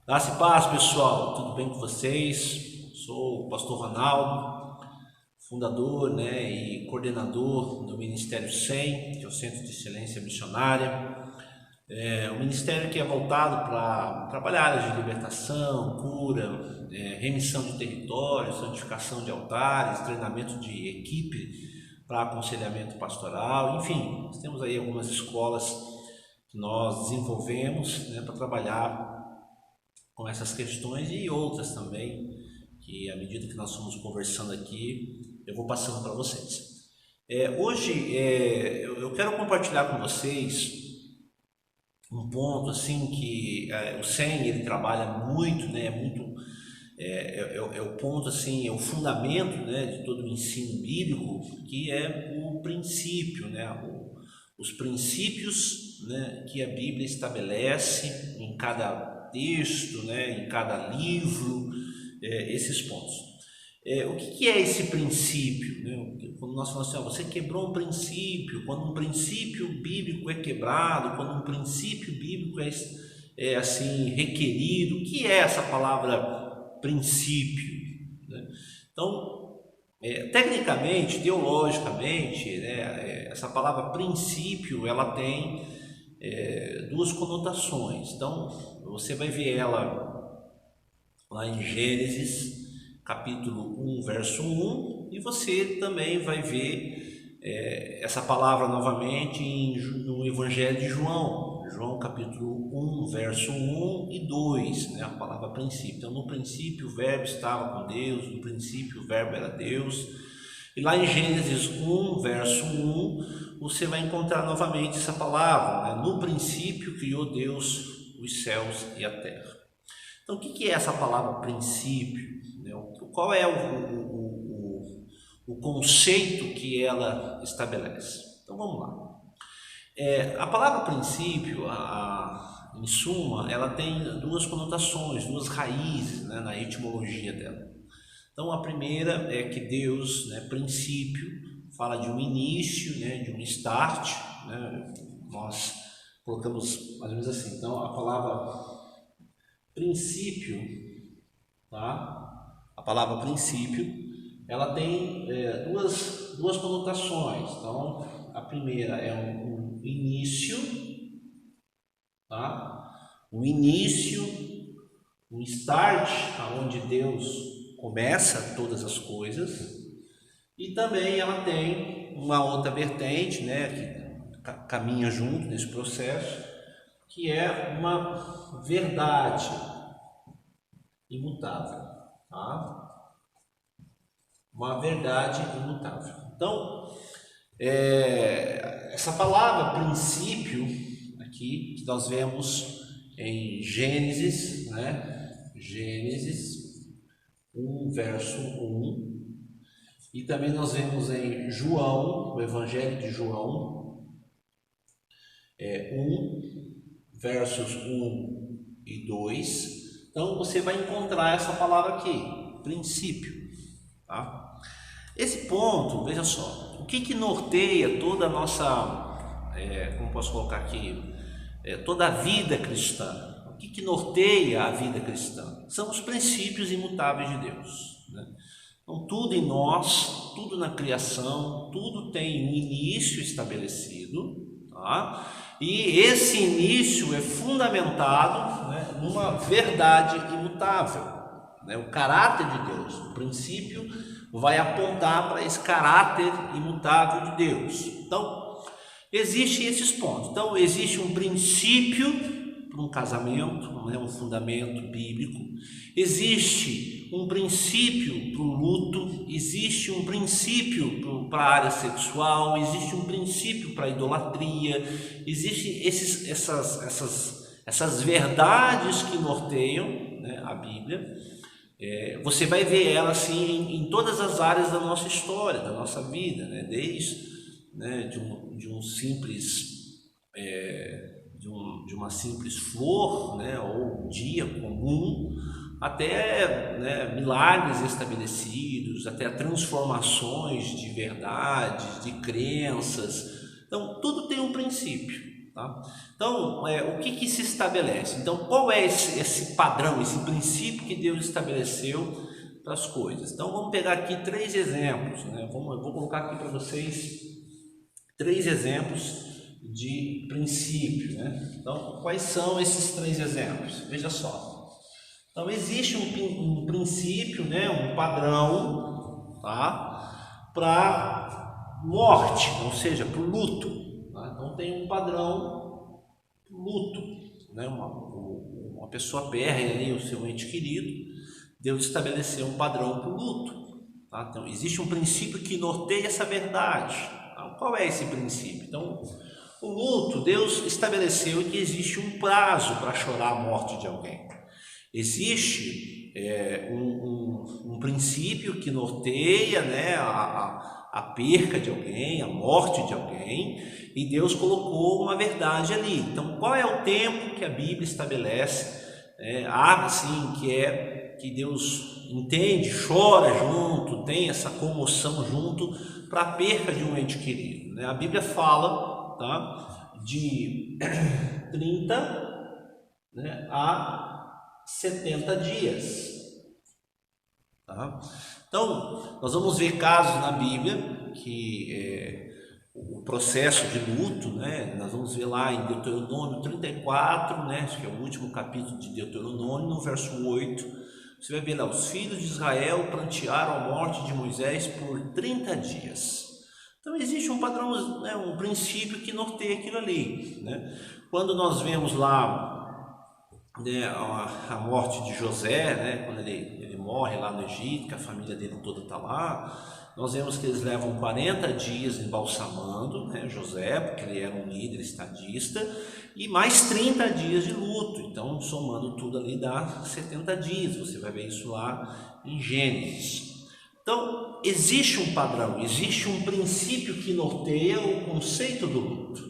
Graça e paz, pessoal, tudo bem com vocês? Sou o pastor Ronaldo, fundador, e coordenador do Ministério SEM, que é o Centro de Excelência Missionária. Um ministério que é voltado para trabalhar áreas de libertação, cura, remissão de territórios, santificação de altares, treinamento de equipe para aconselhamento pastoral, enfim, nós temos aí algumas escolas que nós desenvolvemos, para trabalhar com essas questões e outras também, que à medida que nós fomos conversando aqui, eu vou passando para vocês. Hoje eu quero compartilhar com vocês um ponto assim que o SEM ele trabalha muito, é o ponto assim, é o fundamento, de todo o ensino bíblico, que é o princípio, os princípios, que a Bíblia estabelece em cada texto, em cada livro, esses pontos. O que é esse princípio? Quando nós falamos assim, você quebrou um princípio, quando um princípio bíblico é quebrado, quando um princípio bíblico é assim requerido, o que é essa palavra princípio? Então, tecnicamente, teologicamente, essa palavra princípio ela tem duas conotações. Então, você vai ver ela lá em Gênesis, capítulo 1, verso 1, e você também vai ver essa palavra novamente no Evangelho de João, capítulo 1, verso 1 e 2, a palavra princípio. Então, no princípio o verbo estava com Deus, no princípio o verbo era Deus. E lá em Gênesis 1, verso 1, você vai encontrar novamente essa palavra, no princípio criou Deus os céus e a terra. Então, o que é essa palavra princípio? Qual é o conceito que ela estabelece? Então, vamos lá. A palavra princípio, em suma, ela tem duas conotações, duas raízes, na etimologia dela. Então, a primeira é que Deus, princípio, fala de um início, de um start, nós colocamos mais ou menos assim. Então, a palavra princípio, a palavra princípio, ela tem duas conotações. Então, a primeira é um início, um início, um start, aonde Deus começa todas as coisas, e também ela tem uma outra vertente, que caminha junto nesse processo, que é uma verdade imutável, uma verdade imutável. Então, essa palavra princípio aqui que nós vemos em Gênesis, Gênesis 1, verso 1, e também nós vemos em João, o Evangelho de João, 1, versos 1 e 2. Então, você vai encontrar essa palavra aqui, princípio. Esse ponto, veja só, o que norteia toda a nossa, como posso colocar aqui, toda a vida cristã? O que norteia a vida cristã? São os princípios imutáveis de Deus. Então, tudo em nós, tudo na criação, tudo tem um início estabelecido, e esse início é fundamentado numa verdade imutável, o caráter de Deus. O princípio vai apontar para esse caráter imutável de Deus. Então, existem esses pontos. Então, existe um princípio para um casamento, um fundamento bíblico. Existe um princípio para o luto, existe um princípio para a área sexual, existe um princípio para a idolatria, existem essas verdades que norteiam a Bíblia. Você vai ver ela assim em todas as áreas da nossa história, da nossa vida, desde de um simples de uma simples flor, ou um dia comum, até milagres estabelecidos, até transformações de verdades, de crenças. Então, tudo tem um princípio. Tá? Então, o que se estabelece? Então, qual é esse padrão, esse princípio que Deus estabeleceu para as coisas? Então, vamos pegar aqui 3 exemplos, né? Eu vou colocar aqui para vocês 3 exemplos de princípio, né? Então, quais são esses 3 exemplos? Veja só. Então, existe um princípio, né? Um padrão, tá? Para morte, ou seja, para o luto. Então tem um padrão luto, né? Uma pessoa perde ali o seu ente querido, Deus estabeleceu um padrão para o luto. Tá? Então existe um princípio que norteia essa verdade. Então, qual é esse princípio? Então o luto, Deus estabeleceu que existe um prazo para chorar a morte de alguém. Existe um princípio que norteia, né, a perca de alguém, a morte de alguém, e Deus colocou uma verdade ali. Então, qual é o tempo que a Bíblia estabelece? Assim, que Deus entende, chora junto, tem essa comoção junto para a perca de um ente querido. Né? A Bíblia fala, tá, de 30, né, a 70 dias. Tá? Então, nós vamos ver casos na Bíblia que o processo de luto, né, nós vamos ver lá em Deuteronômio 34, né, acho que é o último capítulo de Deuteronômio, no verso 8, você vai ver lá, os filhos de Israel prantearam a morte de Moisés por 30 dias. Então existe um padrão, né, um princípio que norteia aquilo ali. Né? Quando nós vemos lá, né, a morte de José, né, quando ele morre lá no Egito, que a família dele toda está lá, nós vemos que eles levam 40 dias embalsamando, né, José, porque ele era um líder estadista, e mais 30 dias de luto. Então, somando tudo ali, dá 70 dias. Você vai ver isso lá em Gênesis. Então, existe um padrão, existe um princípio que norteia o conceito do luto.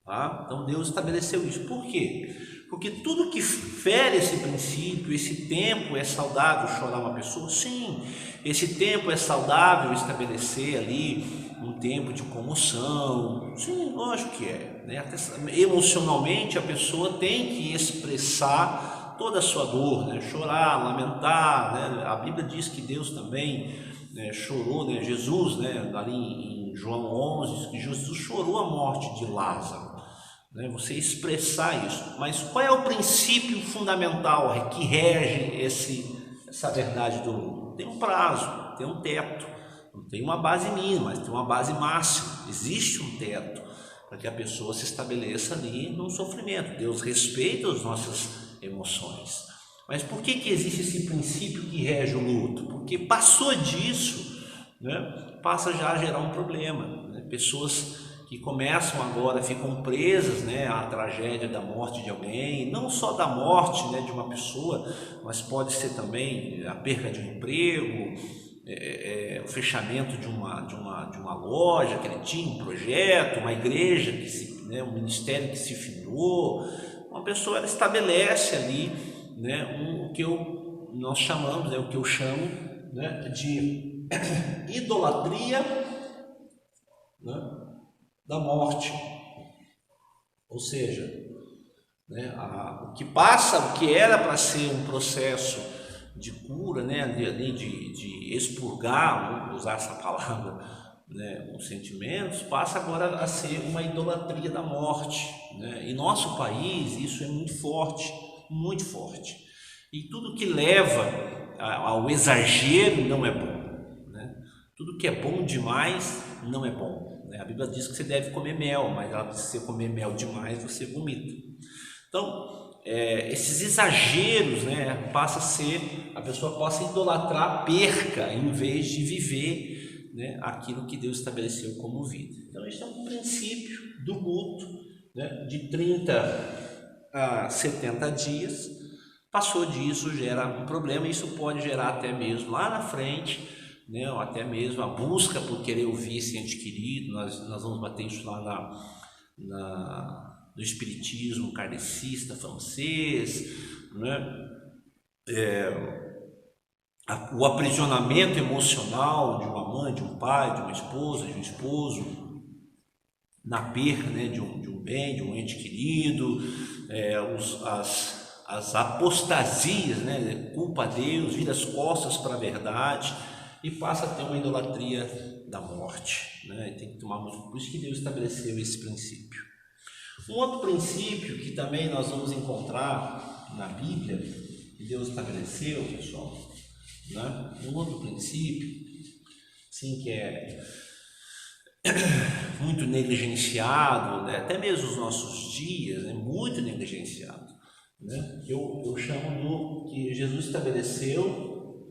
Tá? Então, Deus estabeleceu isso. Por quê? Porque tudo que fere esse princípio, esse tempo é saudável chorar uma pessoa? Sim. Esse tempo é saudável estabelecer ali um tempo de comoção? Sim, lógico que é. Né? Até emocionalmente a pessoa tem que expressar toda a sua dor, né? Chorar, lamentar. Né? A Bíblia diz que Deus também, né, chorou, né? Jesus, né, ali em João 11, diz que Jesus chorou a morte de Lázaro. Você expressar isso, mas qual é o princípio fundamental que rege essa verdade do mundo? Tem um prazo, tem um teto, não tem uma base mínima, mas tem uma base máxima. Existe um teto para que a pessoa se estabeleça ali no sofrimento. Deus respeita as nossas emoções, mas por que existe esse princípio que rege o luto? Porque passou disso, né, passa já a gerar um problema, né? Pessoas que começam agora, ficam presas, né, à tragédia da morte de alguém, não só da morte, né, de uma pessoa, mas pode ser também a perca de um emprego, o fechamento de uma loja que ele tinha, um projeto, uma igreja, um ministério que se findou. Uma pessoa ela estabelece ali, né, o que nós chamamos, o que eu chamo, né, de idolatria, né, da morte, ou seja, né, o que passa, o que era para ser um processo de cura, né, de expurgar, vamos usar essa palavra, né, os sentimentos, passa agora a ser uma idolatria da morte. Né? Em nosso país isso é muito forte, e tudo que leva ao exagero não é bom. Né? Tudo que é bom demais não é bom. A Bíblia diz que você deve comer mel, mas se você comer mel demais, você vomita. Então, esses exageros, né, passa a ser, a pessoa possa idolatrar a perca, em vez de viver, né, aquilo que Deus estabeleceu como vida. Então, esse é um princípio do luto, né, de 30 a 70 dias. Passou disso, gera um problema, e isso pode gerar até mesmo lá na frente, né, ou até mesmo a busca por querer ouvir esse ente querido. Nós vamos bater isso lá no espiritismo kardecista francês, né? O aprisionamento emocional de uma mãe, de um pai, de uma esposa, de um esposo, na perda, né, de um bem, de um ente querido, as apostasias, né, culpa a Deus, vira as costas para a verdade e passa a ter uma idolatria da morte, né? Tem que tomar muito, por isso que Deus estabeleceu esse princípio. Um outro princípio que também nós vamos encontrar na Bíblia, que Deus estabeleceu, pessoal, né? Um outro princípio, sim, que é muito negligenciado, né? Até mesmo nos nossos dias, né? Muito negligenciado, né? Eu chamo do que Jesus estabeleceu,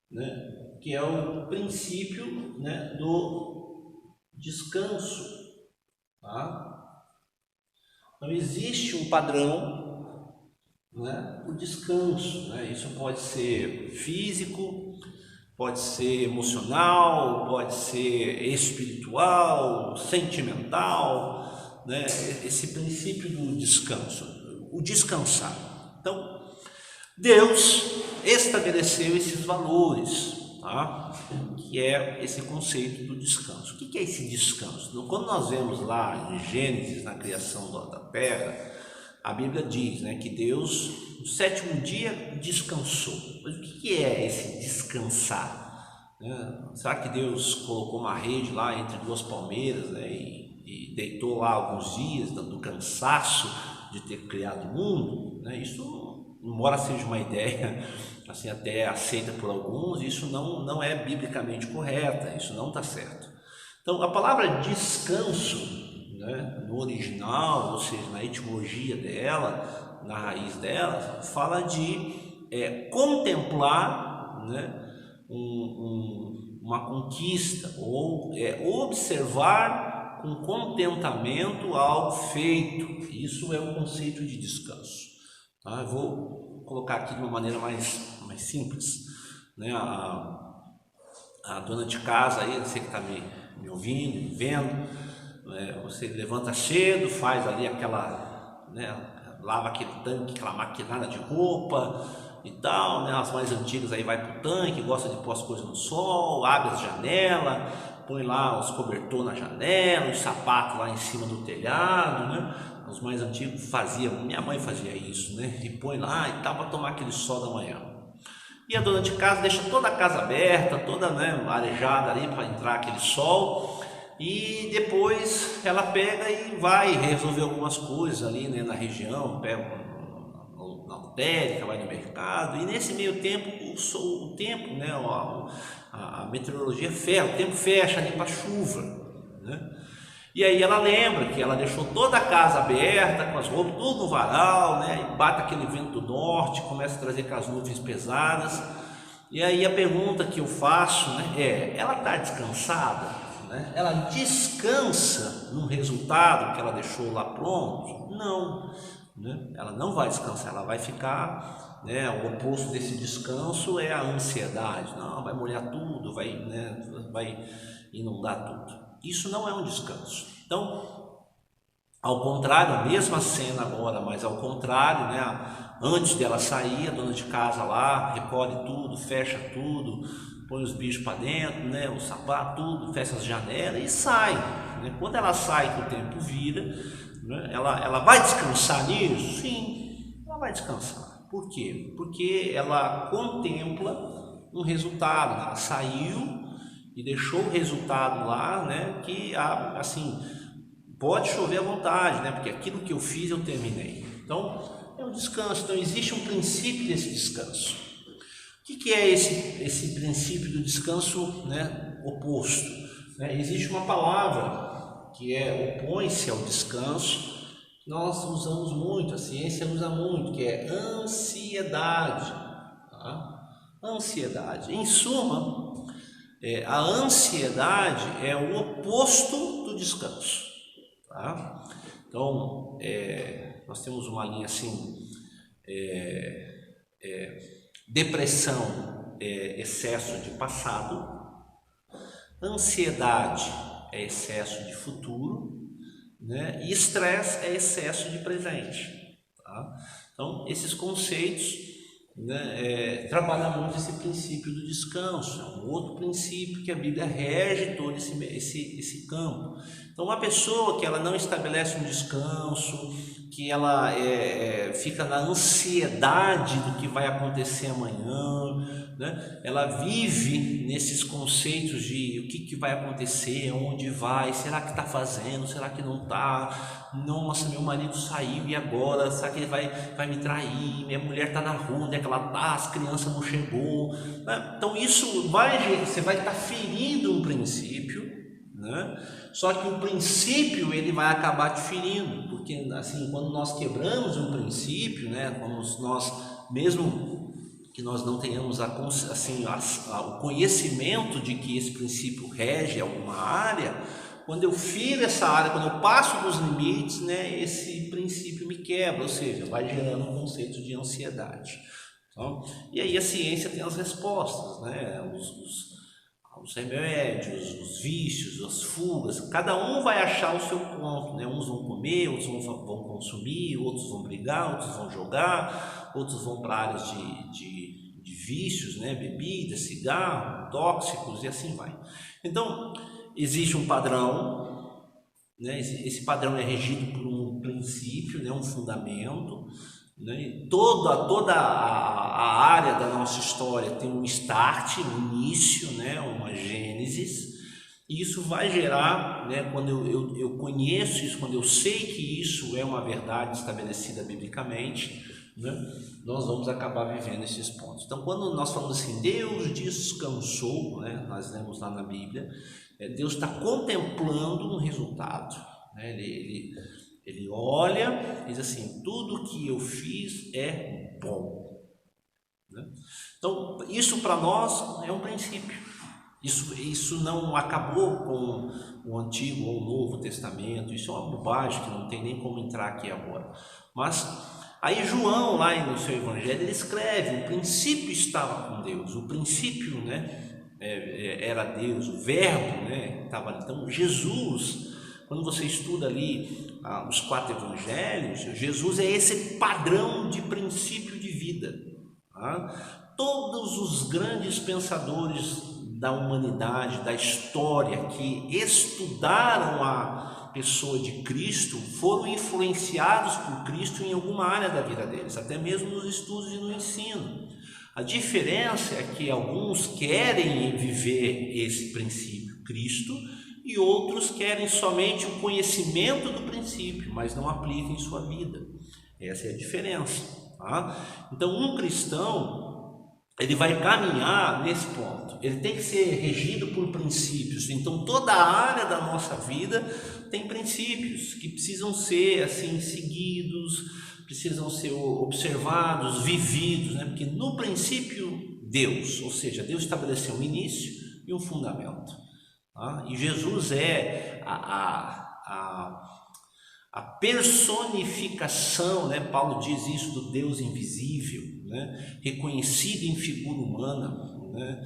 né? Que é o princípio, né, do descanso, tá? Então existe um padrão, né, o descanso, né? Isso pode ser físico, pode ser emocional, pode ser espiritual, sentimental, né? Esse princípio do descanso, o descansar. Então, Deus estabeleceu esses valores, tá? Que é esse conceito do descanso. O que é esse descanso? Então, quando nós vemos lá em Gênesis, na criação da terra, a Bíblia diz, né, que Deus, no sétimo dia, descansou. Mas o que é esse descansar? Será que Deus colocou uma rede lá entre duas palmeiras, né, e deitou lá alguns dias do cansaço de ter criado o mundo? Né? Isso, embora seja uma ideia assim até aceita por alguns, isso não é biblicamente correta, isso não está certo. Então, a palavra descanso, né, no original, ou seja, na etimologia dela, na raiz dela, fala de contemplar, né, uma conquista, ou observar com contentamento algo feito. Isso é o conceito de descanso. Tá? Eu vou colocar aqui de uma maneira mais simples, né? A dona de casa aí, você que está me ouvindo, me vendo, você levanta cedo, faz ali aquela, né, lava aquele tanque, aquela maquinada de roupa e tal, né? As mais antigas aí vai pro tanque, gosta de pôr as coisas no sol, abre as janelas, põe lá os cobertores na janela, os sapatos lá em cima do telhado, né? Os mais antigos faziam, minha mãe fazia isso, né? E põe lá e tal para tomar aquele sol da manhã. E a dona de casa deixa toda a casa aberta, toda, né, arejada ali para entrar aquele sol. E depois ela pega e vai resolver algumas coisas ali, né, na região, pega na lotérica, vai no mercado. E nesse meio tempo, o tempo, né, a meteorologia fecha, o tempo fecha ali para chuva, né? E aí ela lembra que ela deixou toda a casa aberta, com as roupas tudo no varal, né? E bate aquele vento do norte, começa a trazer aquelas nuvens pesadas. E aí a pergunta que eu faço, né, ela está descansada? Né? Ela descansa no resultado que ela deixou lá pronto? Não, né? Ela não vai descansar, ela vai ficar, né, o oposto desse descanso é a ansiedade. Não, vai molhar tudo, vai, né, vai inundar tudo. Isso não é um descanso. Então, ao contrário, a mesma cena agora, mas ao contrário, né? Antes dela sair, a dona de casa lá recolhe tudo, fecha tudo, põe os bichos para dentro, né? O sapato, tudo, fecha as janelas e sai. Né? Quando ela sai, que o tempo vira, né? Ela vai descansar nisso? Sim, ela vai descansar. Por quê? Porque ela contempla um resultado. Ela saiu e deixou o resultado lá, né? Que assim pode chover à vontade, né? Porque aquilo que eu fiz eu terminei. Então é um descanso. Então existe um princípio desse descanso. O que é esse princípio do descanso, né, oposto? Existe uma palavra que opõe-se ao descanso. Nós usamos muito, a ciência usa muito, que é ansiedade. Tá? Ansiedade. Em suma, a ansiedade é o oposto do descanso. Tá? Então, nós temos uma linha assim: depressão é excesso de passado, ansiedade é excesso de futuro, né? E estresse é excesso de presente. Tá? Então, esses conceitos né, trabalha muito esse princípio do descanso. É um outro princípio que a Bíblia rege todo esse campo. Então, uma pessoa que ela não estabelece um descanso, que ela fica na ansiedade do que vai acontecer amanhã, né? Ela vive nesses conceitos de o que vai acontecer, onde vai, será que está fazendo, será que não está, nossa, meu marido saiu e agora, será que ele vai me trair, minha mulher está na rua, onde é que ela está, as crianças não chegou, né? Então isso você vai estar ferindo um princípio, né? Só que o princípio ele vai acabar te ferindo, porque assim, quando nós quebramos um princípio, né, como nós, mesmo que nós não tenhamos o conhecimento de que esse princípio rege alguma área, quando eu firo essa área, quando eu passo dos limites, né, esse princípio me quebra, ou seja, vai gerando um conceito de ansiedade. Então, e aí a ciência tem as respostas, né, os remédios, os vícios, as fugas, cada um vai achar o seu ponto, né? Uns vão comer, outros vão consumir, outros vão brigar, outros vão jogar, outros vão para áreas de vícios, né? Bebida, cigarro, tóxicos e assim vai. Então, existe um padrão, né? Esse padrão é regido por um princípio, né? Um fundamento, né? Toda a área da nossa história tem um start, um início, né? Uma gênesis, e isso vai gerar, né? Quando eu conheço isso, quando eu sei que isso é uma verdade estabelecida biblicamente, né? Nós vamos acabar vivendo esses pontos. Então, quando nós falamos assim, Deus descansou, né? Nós lemos lá na Bíblia, Deus está contemplando um resultado, né? Ele olha e diz assim, tudo que eu fiz é bom, né? Então, isso para nós é um princípio. Isso não acabou com o Antigo ou o Novo Testamento, isso é uma bobagem que não tem nem como entrar aqui agora. Mas aí João, lá no seu Evangelho, ele escreve, o princípio estava com Deus, o princípio, né, era Deus, o verbo, né, estava ali. Então Jesus, quando você estuda ali os 4 evangelhos, Jesus é esse padrão de princípio de vida. Tá? Todos os grandes pensadores da humanidade, da história, que estudaram a pessoa de Cristo, foram influenciados por Cristo em alguma área da vida deles, até mesmo nos estudos e no ensino. A diferença é que alguns querem viver esse princípio Cristo e outros querem somente o conhecimento do princípio, mas não aplicam em sua vida. Essa é a diferença, tá? Então, um cristão, ele vai caminhar nesse ponto, ele tem que ser regido por princípios. Então, toda a área da nossa vida tem princípios que precisam ser assim seguidos, precisam ser observados, vividos, né? Porque no princípio, Deus, ou seja, Deus estabeleceu um início e um fundamento. E Jesus é a personificação, né? Paulo diz isso, do Deus invisível, né? Reconhecido em figura humana, né?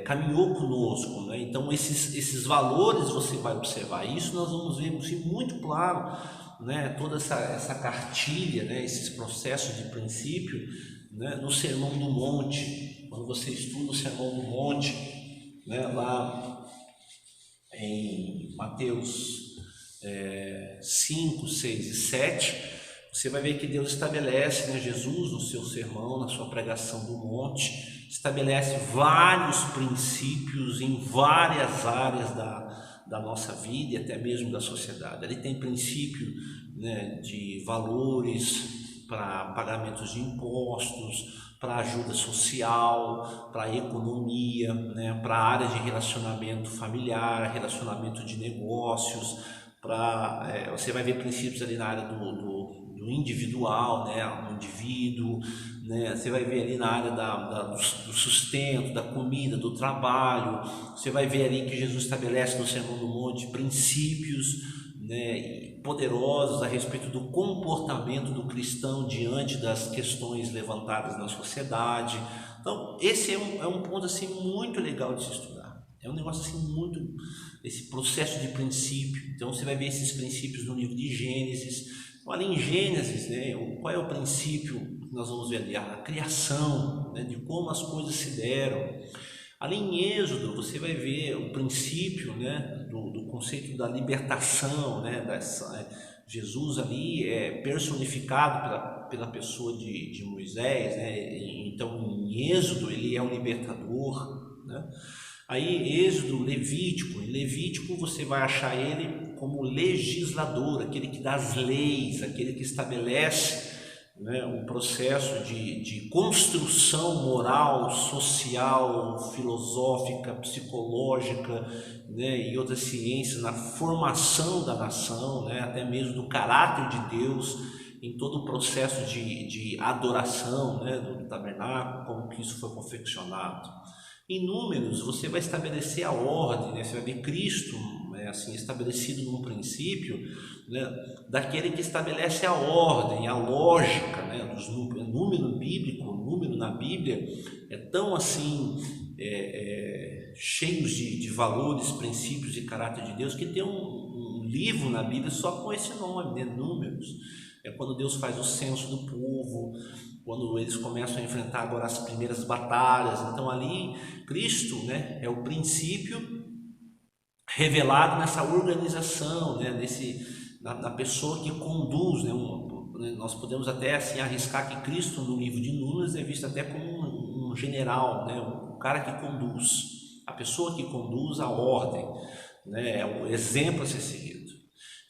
Caminhou conosco, né? Então esses valores você vai observar, isso nós vamos ver assim, muito claro, né? Toda essa cartilha, né? Esses processos de princípio, né? No Sermão do Monte, quando você estuda o Sermão do Monte, né? Lá em Mateus 5, 6 e 7, você vai ver que Deus estabelece, né, Jesus no seu sermão, na sua pregação do monte, estabelece vários princípios em várias áreas da nossa vida e até mesmo da sociedade. Ele tem princípio, né, de valores para pagamentos de impostos, para ajuda social, para economia, né, para a área de relacionamento familiar, relacionamento de negócios, você vai ver princípios ali na área do individual, né, o indivíduo, né, você vai ver ali na área do sustento, da comida, do trabalho, você vai ver ali que Jesus estabelece no Sermão do Monte princípios, né, poderosos a respeito do comportamento do cristão diante das questões levantadas na sociedade. Então, esse é um ponto assim muito legal de se estudar. É um negócio assim muito, esse processo de princípio. Então você vai ver esses princípios no livro de Gênesis, Ali em Gênesis, né, qual é o princípio que nós vamos ver ali? A criação, né, de como as coisas se deram. Ali em Êxodo, você vai ver o princípio, né, do conceito da libertação, né, Jesus ali é personificado pela pessoa de Moisés, né, então em Êxodo ele é o libertador, né. Aí Êxodo, Levítico, em Levítico você vai achar ele como legislador, aquele que dá as leis, aquele que estabelece, né, um processo de construção moral, social, filosófica, psicológica, né, e outras ciências na formação da nação, né, até mesmo do caráter de Deus em todo o processo de adoração, né, do tabernáculo, como que isso foi confeccionado. Em Números, você vai estabelecer a ordem, né? Você vai ver Cristo, né, assim, estabelecido num princípio, né, daquele que estabelece a ordem, a lógica, né, dos número bíblico, o número na Bíblia é tão assim, cheios de valores, princípios e caráter de Deus, que tem um livro na Bíblia só com esse nome, né, Números. É quando Deus faz o censo do povo, quando eles começam a enfrentar agora as primeiras batalhas. Então ali Cristo, né, é o princípio revelado nessa organização, né, na pessoa que conduz, né, nós podemos até assim arriscar que Cristo no livro de Números é visto até como um general, né, um cara que conduz, a pessoa que conduz a ordem, né, é o exemplo a ser seguido.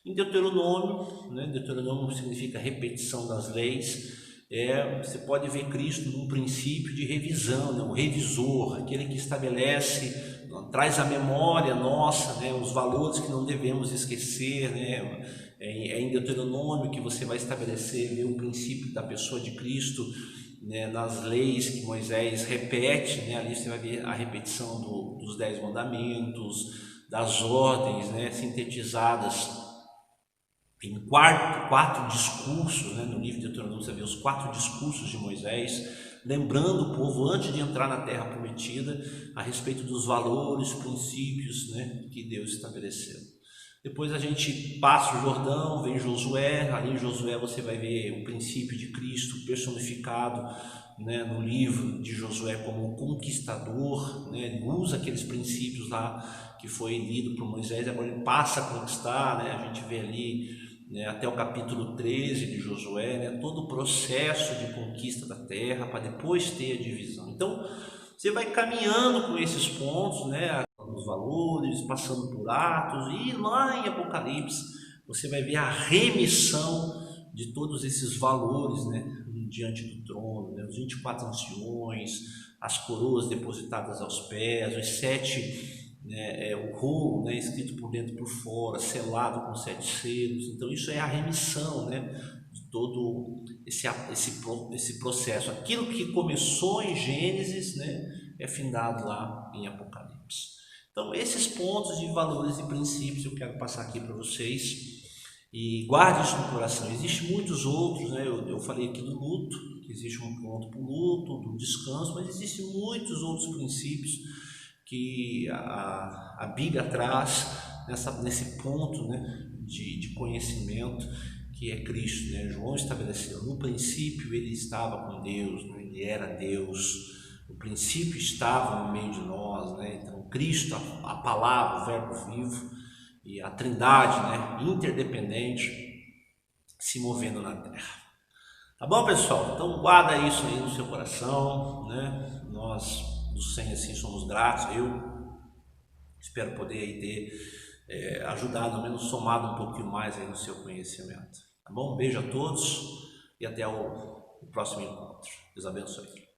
Em Deuteronômio, né, Deuteronômio significa repetição das leis. Você pode ver Cristo num princípio de revisão, né, o revisor, aquele que estabelece, traz à memória nossa, né, os valores que não devemos esquecer, né. É em Deuteronômio que você vai estabelecer, ver o princípio da pessoa de Cristo, né, nas leis que Moisés repete, né, ali você vai ver a repetição dos 10 mandamentos, das ordens, né, sintetizadas em quatro discursos, né, no livro de Deuteronômio você vê os 4 discursos de Moisés, lembrando o povo antes de entrar na terra prometida a respeito dos valores, princípios, né, que Deus estabeleceu. Depois a gente passa o Jordão, vem Josué, ali em Josué você vai ver o princípio de Cristo personificado, né, no livro de Josué como conquistador, né, ele usa aqueles princípios lá que foi lido por Moisés, agora ele passa a conquistar, né, a gente vê ali, né, até o capítulo 13 de Josué, né, todo o processo de conquista da terra para depois ter a divisão. Então você vai caminhando com esses pontos, né, os valores, passando por Atos, e lá em Apocalipse você vai ver a remissão de todos esses valores, né, diante do trono, né, os 24 anciões, as coroas depositadas aos pés, os 7, né, o rolo, né, escrito por dentro e por fora, selado com 7 selos. Então isso é a remissão, né, de todo esse processo. Aquilo que começou em Gênesis, né, é findado lá em Apocalipse. Então esses pontos de valores e princípios eu quero passar aqui para vocês, e guarde isso no coração. Existem muitos outros, né? Eu falei aqui do luto, que existe um ponto para o luto, do descanso, mas existem muitos outros princípios que a Bíblia traz nesse ponto, né, de conhecimento, que é Cristo, né? João estabeleceu, no princípio ele estava com Deus, né? Ele era Deus, o princípio estava no meio de nós, né? Então Cristo, a palavra, o verbo vivo, e a trindade, né, interdependente, se movendo na terra. Tá bom, pessoal? Então guarda isso aí no seu coração, né? Nós do Senhor assim somos gratos. Eu espero poder aí ter ajudado, ao menos somado um pouquinho mais aí no seu conhecimento. Tá bom? Um beijo a todos e até o próximo encontro. Deus abençoe.